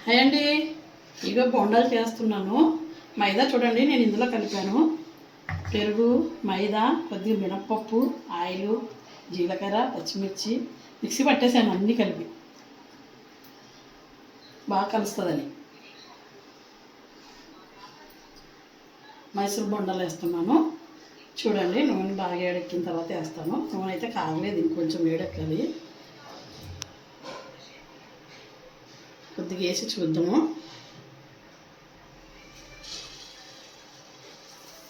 Hi అండి, ఇగో బొండాలు చేస్తున్నాను. మైదా చూడండి నేను ఇందులో కలిపాను. పెరుగు, మైదా, కొద్దిగా మినప్పప్పు, ఆయిల్, జీలకర్ర, పచ్చిమిర్చి మిక్సీ పట్టేసాను అన్నీ కలిపి బాగా కలుస్తుందని. మైసూర్ బొండాలు వేస్తున్నాను. చూడండి నూనె బాగా వేడెక్కిన తర్వాత వేస్తాను. నూనె అయితే కాగలేదు, ఇంకొంచెం వేడెక్కాలి. కొద్దిగా వేసి చూద్దాము.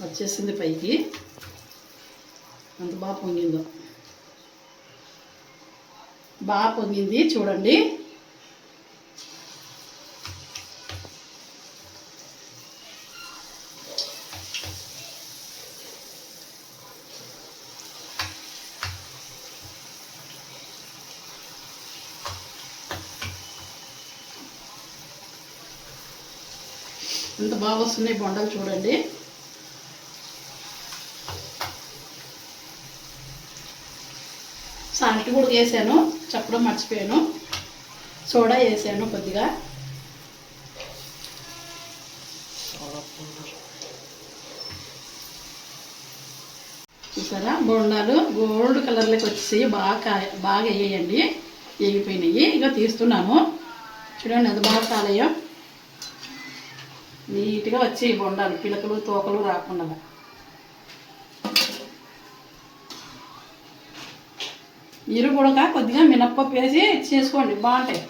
వచ్చేసింది పైకి, అంత బాగా పొంగిందో. బాగా పొంగింది చూడండి. ఎంత బాగా వస్తున్నాయి బొండాలు చూడండి. సాల్ట్ కూడా వేసాను, చెప్పడం మర్చిపోయాను. సోడా వేసాను కొద్దిగా. చూసారా బొండాలు గోల్డ్ కలర్లోకి వచ్చి బాగా వేయండి. వేగిపోయినాయి. ఇక తీస్తున్నాను. చూడండి ఎంత బాగా కాలయ్యో. నీట్గా వచ్చి బొండాలు పిలకలు తోకలు రాకుండా. మీరు కూడా కొద్దిగా మినప్పప్పు వేసి చేసుకోండి, బాగుంటాయి.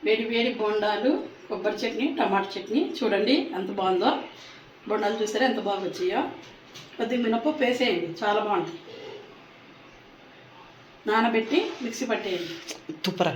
వేడి వేడి బొండాలు, కొబ్బరి చట్నీ, టమాటా చట్నీ చూడండి ఎంత బాగుందో. బొండాలు చూసారా ఎంత బాగా వచ్చాయో. కొద్దిగా మినప్పప్పు వేసేయండి, చాలా బాగుంటాయి. నానబెట్టి మిక్సీ పట్టేయండి. తుప్పరా